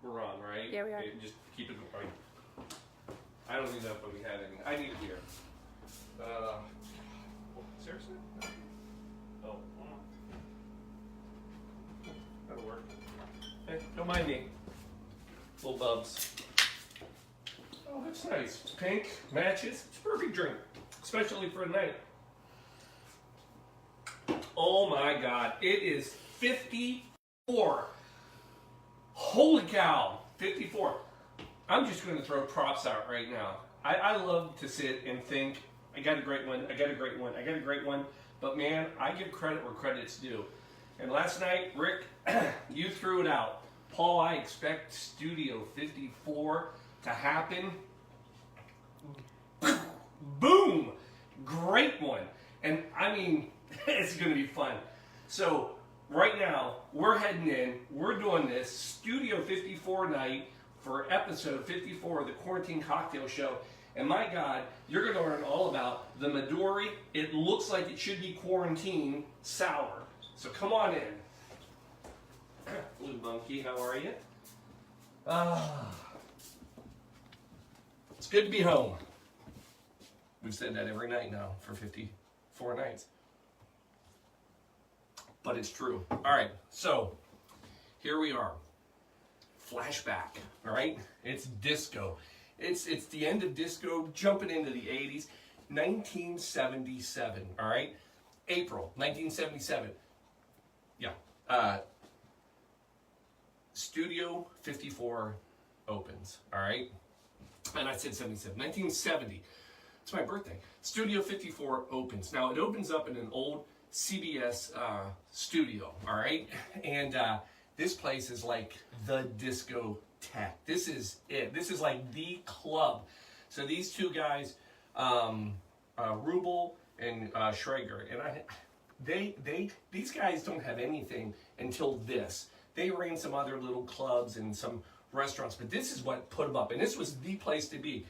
We're on, right? Yeah, we are. Okay, just keep it going. I don't even know if we had any. I need a beer. Seriously? Oh, that'll work. Hey, don't mind me. Little bubs. Oh, that's nice. Pink, matches. It's a perfect drink, especially for a night. Oh my God, it is 54. Holy cow, 54. I'm just going to throw props out right now. I love to sit and think, I got a great one, I got a great one, I got a great one. But man, I give credit where credit's due. And last night, Rick, you threw it out. Paul, I expect Studio 54 to happen. Boom! Great one. And I mean, it's going to be fun. So right now, we're heading in. We're doing this Studio 54 night for episode 54 of the Quarantine Cocktail Show. And my God, you're going to learn all about the Midori. It looks like it should be quarantine sour. So come on in. Blue Monkey, how are you? It's good to be home. We've said that every night now for 54 nights. But it's true. All right, so here we are. Flashback, all right? It's disco. It's the end of disco, jumping into the 80s. 1977, all right? April 1977. Yeah. Studio 54 opens, all right? And I said 77. 1970. It's my birthday. Studio 54 opens. Now, it opens up in an old CBS studio, all right? And this place is like the discotheque. This is it. This is like the club. So these two guys, Rubel and Schrager, and these guys don't have anything until this. They ran some other little clubs and some restaurants, but this is what put them up. And this was the place to be.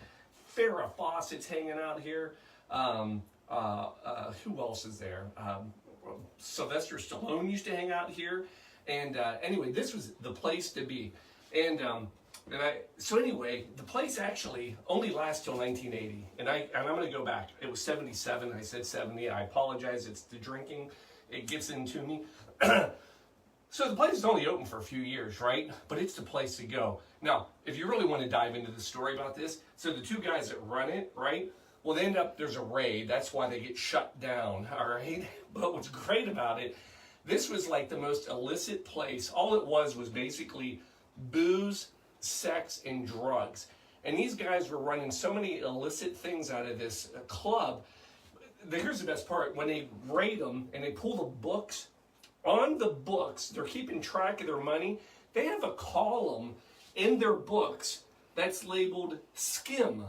Farrah Fawcett's hanging out here. Who else is there? Sylvester Stallone used to hang out here. And anyway, this was the place to be. So anyway, the place actually only lasts till 1980. And I'm going to go back. It was 77. I said 70. I apologize. It's the drinking. It gets into me. So the place is only open for a few years, right? But it's the place to go. Now, if you really want to dive into the story about this, so the two guys that run it, right? Well, they end up, there's a raid. That's why they get shut down, all right? But what's great about it, this was like the most illicit place. All it was basically booze, sex, and drugs. And these guys were running so many illicit things out of this club. Here's the best part. When they raid them and they pull the books, on the books, they're keeping track of their money. They have a column in their books that's labeled skim.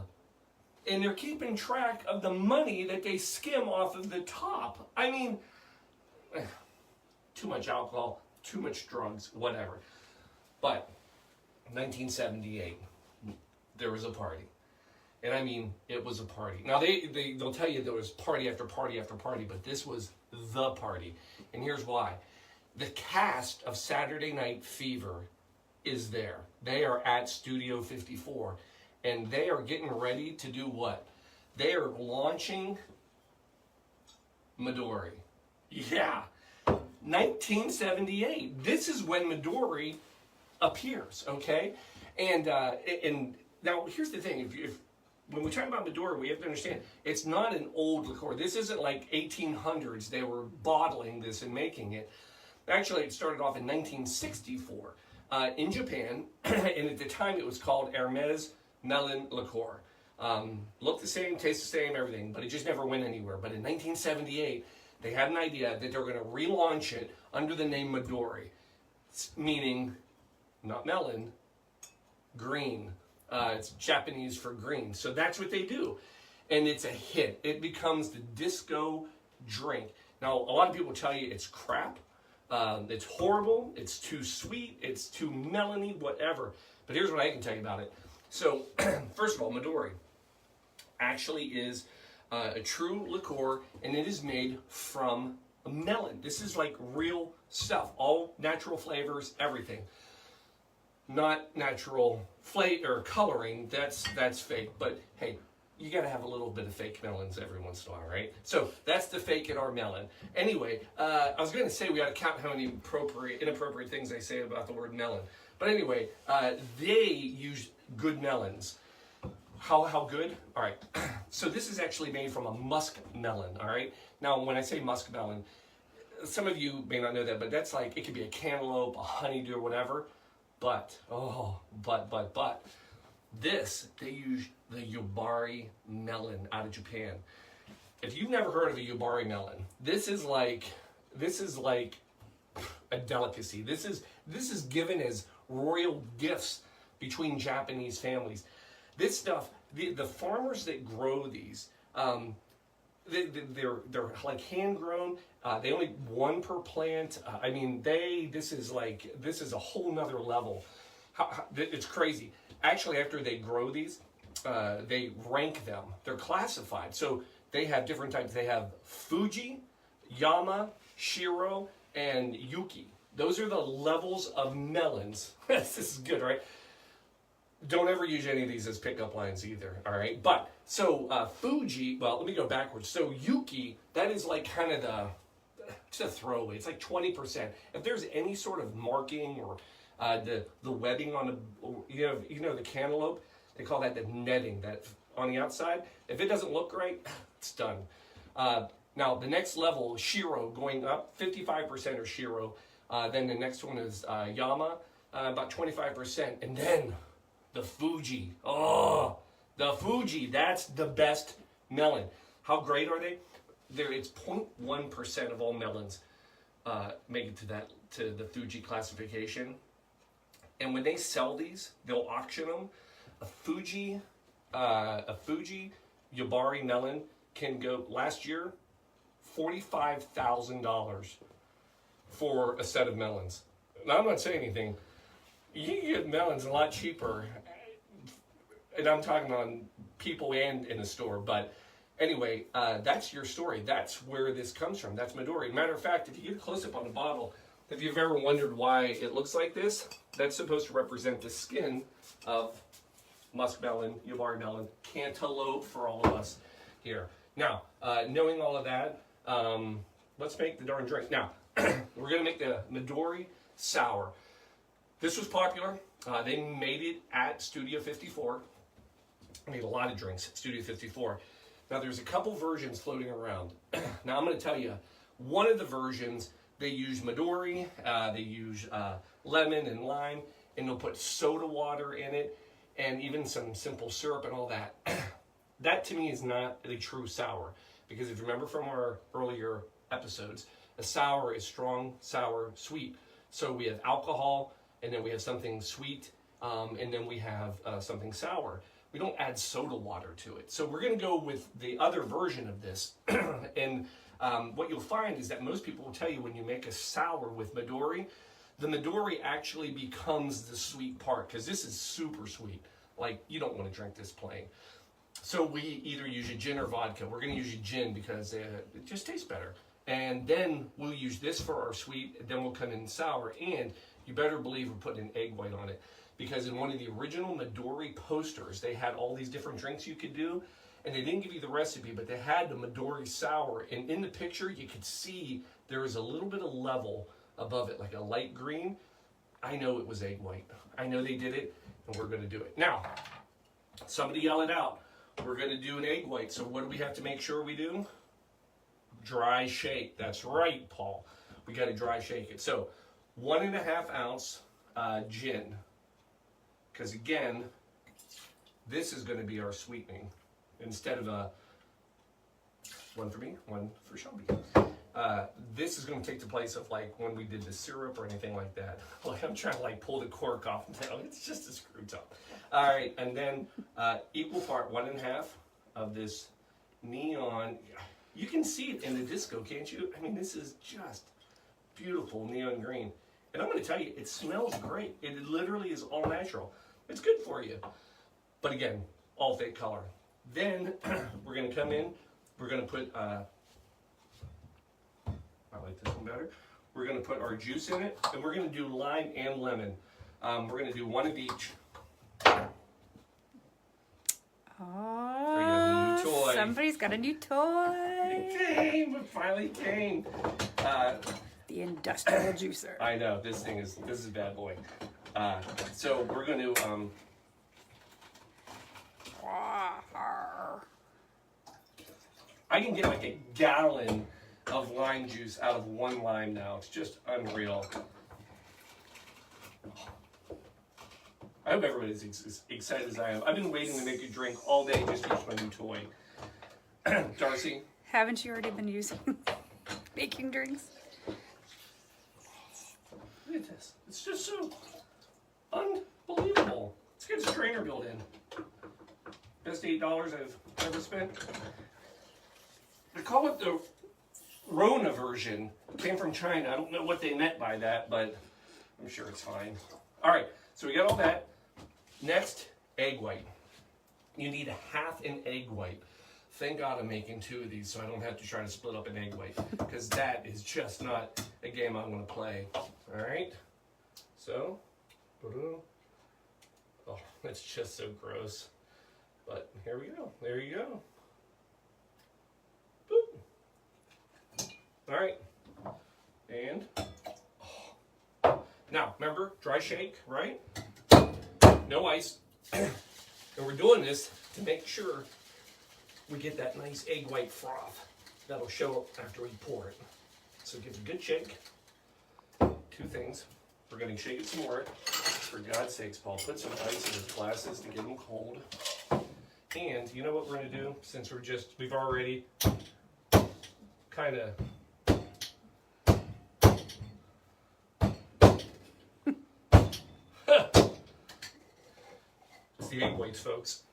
And they're keeping track of the money that they skim off of the top. I mean, too much alcohol, too much drugs, whatever. But 1978, there was a party. And I mean, it was a party. Now, they'll tell you there was party after party after party, but this was the party. And here's why. The cast of Saturday Night Fever is there. They are at Studio 54. And they are getting ready to do what? They are launching Midori. Yeah. 1978. This is when Midori appears, okay? And now, here's the thing. When we talk about Midori, we have to understand, it's not an old liqueur. This isn't like 1800s. They were bottling this and making it. Actually, it started off in 1964 in Japan, and at the time it was called Hermes Melon Liqueur. Looked the same, tastes the same, everything, but it just never went anywhere. But in 1978, they had an idea that they were going to relaunch it under the name Midori, meaning not melon, green. It's Japanese for green. So that's what they do. And it's a hit. It becomes the disco drink. Now, a lot of people tell you it's crap. It's horrible. It's too sweet. It's too melony, whatever. But here's what I can tell you about it. So, first of all, Midori actually is a true liqueur, and it is made from melon. This is like real stuff. All natural flavors, everything. not natural flavor or coloring. That's fake. But hey, you got to have a little bit of fake melons every once in a while, right? So that's the fake in our melon. Anyway, I was going to say we ought to count how many inappropriate things I say about the word melon. But anyway, they use good melons. How good? All right. So this is actually made from a musk melon, all right? Now, when I say musk melon, some of you may not know that, but that's like, it could be a cantaloupe, a honeydew, or whatever. But this, they use the Yubari melon out of Japan. If you've never heard of a Yubari melon, this is like a delicacy. This is given as royal gifts between Japanese families. This stuff, the farmers that grow these, they're like hand grown. They only one per plant. I mean, this is a whole nother level. It's crazy. Actually, after they grow these, they rank them. They're classified. So they have different types. They have Fuji, Yama, Shiro, and Yuki. Those are the levels of melons. This is good, right? Don't ever use any of these as pickup lines either, all right? But, so Fuji, well, let me go backwards. So Yuki, that is like kind of it's a throwaway. It's like 20%. If there's any sort of marking or the webbing on the cantaloupe, they call that the netting, that on the outside. If it doesn't look right, it's done. Now, the next level, Shiro, going up, 55% are Shiro. Then the next one is Yama, about 25%. And then the Fuji. Oh, the Fuji, that's the best melon. How great are they? It's 0.1% of all melons make it to the Fuji classification. And when they sell these, they'll auction them. A Fuji Yubari melon can go, last year, $45,000 for a set of melons. Now, I'm not saying anything. You can get melons a lot cheaper. And I'm talking on people and in the store. But anyway, that's your story. That's where this comes from. That's Midori. Matter of fact, if you get a close-up on the bottle, if you've ever wondered why it looks like this, that's supposed to represent the skin of muskmelon, Yubari melon, cantaloupe for all of us here. Now, knowing all of that, let's make the darn drink. Now, we're going to make the Midori Sour. This was popular. They made it at Studio 54. Made a lot of drinks at Studio 54. Now, there's a couple versions floating around. Now, I'm going to tell you, one of the versions, they use Midori, they use lemon and lime, and they'll put soda water in it, and even some simple syrup and all that. That, to me, is not a true sour. Because if you remember from our earlier episodes, a sour is strong, sour, sweet. So we have alcohol, and then we have something sweet, and then we have something sour. We don't add soda water to it. So we're going to go with the other version of this. And what you'll find is that most people will tell you when you make a sour with Midori, the Midori actually becomes the sweet part, because this is super sweet. Like, you don't want to drink this plain. So we either use a gin or vodka. We're going to use a gin because it just tastes better. And then we'll use this for our sweet, then we'll come in sour. And you better believe we're putting an egg white on it. Because in one of the original Midori posters, they had all these different drinks you could do. And they didn't give you the recipe, but they had the Midori sour. And in the picture, you could see there was a little bit of level above it, like a light green. I know it was egg white. I know they did it, and we're going to do it. Now, somebody yell it out. We're going to do an egg white. So what do we have to make sure we do? Dry shake. That's right, Paul. We got to dry shake it. So 1.5 ounce gin. Because again, this is going to be our sweetening. Instead of one for me, one for Shelby. This is going to take the place of like when we did the syrup or anything like that. Like I'm trying to like pull the cork off now. It's just a screw top. All right, and then equal part 1.5 of this neon. You can see it in the disco, can't you? I mean, this is just beautiful neon green. And I'm going to tell you, it smells great. It literally is all natural. It's good for you. But again, all fake color. Then we're going to come in. We're going to put, I like this one better. We're going to put our juice in it. And we're going to do lime and lemon. We're going to do one of each. Oh, toy. Somebody's got a new toy. It came. It finally came. The industrial juicer. I know. This is a bad boy. So we're going to... I can get like a gallon of lime juice out of one lime now. It's just unreal. I hope everybody's as excited as I am. I've been waiting to make a drink all day just to use my new toy. Darcy? Haven't you already been using making drinks? Look at this. It's just so unbelievable. Let's get a strainer built in. Best $8 I've ever spent. They call it the Rona version. It came from China. I don't know what they meant by that, but I'm sure it's fine. All right, so we got all that. Next, egg white. You need half an egg white. Thank God I'm making 2 of these so I don't have to try to split up an egg white, because that is just not a game I'm going to play. All right, so, oh, it's just so gross. But here we go. There you go. Boop. All right. And now, remember, dry shake, right? No ice. And we're doing this to make sure we get that nice egg white froth that'll show up after we pour it. So give it a good shake. 2 things. We're going to shake it some more. For God's sakes, Paul, put some ice in his glasses to get them cold. And you know what we're going to do? Since we've already kind of... It's the egg whites, folks.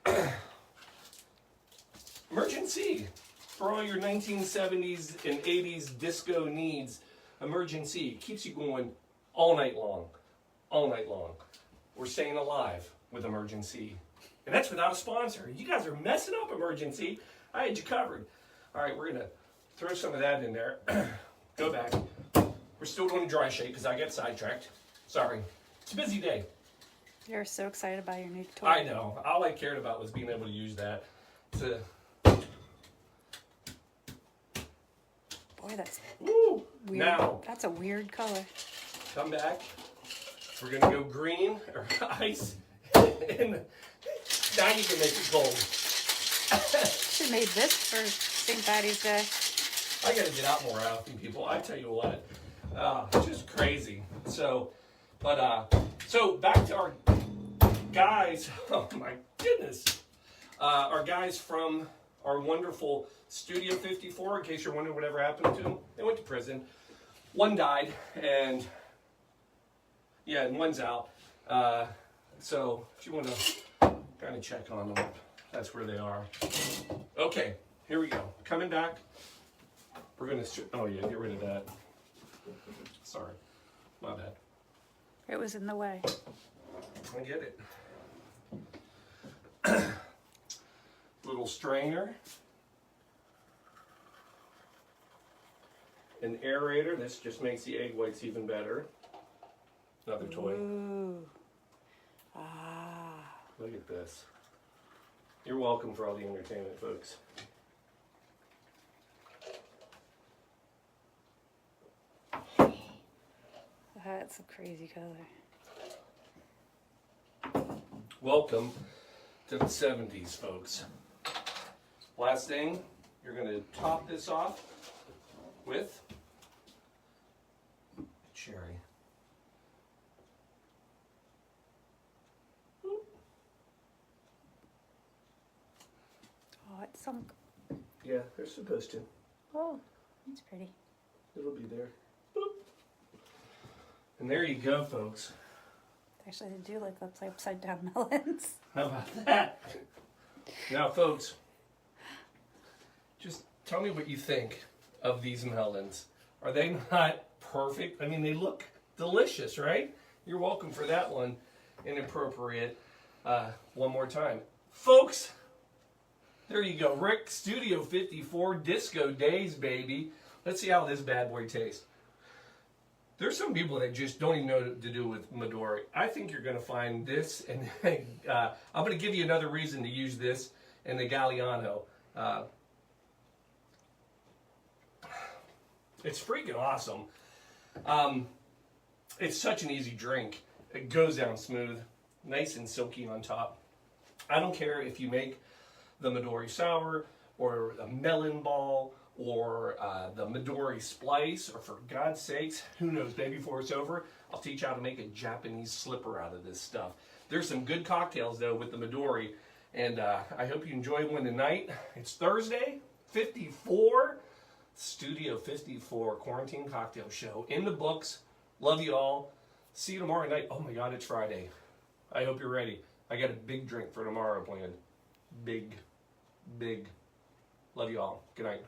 Emergency! For all your 1970s and 80s disco needs, Emergency keeps you going all night long. All night long. We're staying alive with Emergency. And that's without a sponsor. You guys are messing up, Emergency. I had you covered. All right, we're going to throw some of that in there. Go back. We're still doing dry shake because I got sidetracked. Sorry. It's a busy day. You're so excited about your new toy. I know. All I cared about was being able to use that to... Boy, that's Woo! weird. Now, That's a weird color. come back. We're going to go green or ice. And now you can make it cold. Should have made this for St. Patty's Day. I got to get out more often, people. I tell you what. Just crazy. So back to our guys. Oh, my goodness. Our guys from our wonderful Studio 54, in case you're wondering whatever happened to them. They went to prison. One died, and one's out. So if you want to kind of check on them, that's where they are. Okay, here we go. Coming back. We're going to... Oh, yeah, get rid of that. Sorry. My bad. It was in the way. I get it. Little strainer. An aerator. This just makes the egg whites even better. Another toy. Ooh. Ah. Look at this. You're welcome for all the entertainment, folks. That's a crazy color. Welcome to the 70s, folks. Last thing, you're going to top this off with cherry. Oh, it's some... Yeah, they're supposed to. Oh, that's pretty. It'll be there. Boop. And there you go, folks. Actually, they do look like upside down melons. How about that? Now, folks, just tell me what you think of these melons. Are they not perfect? I mean, they look delicious, right? You're welcome for that one. Inappropriate. One more time. Folks, there you go. Rick, Studio 54, Disco Days, baby. Let's see how this bad boy tastes. There's some people that just don't even know what to do with Midori. I think you're going to find this, and I'm going to give you another reason to use this and the Galliano. It's freaking awesome. It's such an easy drink. It goes down smooth, nice and silky on top. I don't care if you make the Midori sour or a melon ball or the Midori splice, or for God's sakes, who knows, maybe before it's over, I'll teach you how to make a Japanese slipper out of this stuff. There's some good cocktails though with the Midori, and I hope you enjoy one tonight. It's Thursday, 54, Studio 54 Quarantine Cocktail Show in the books. Love you all. See you tomorrow night. Oh my God, it's Friday. I hope you're ready. I got a big drink for tomorrow planned. Big. Love you all. Good night.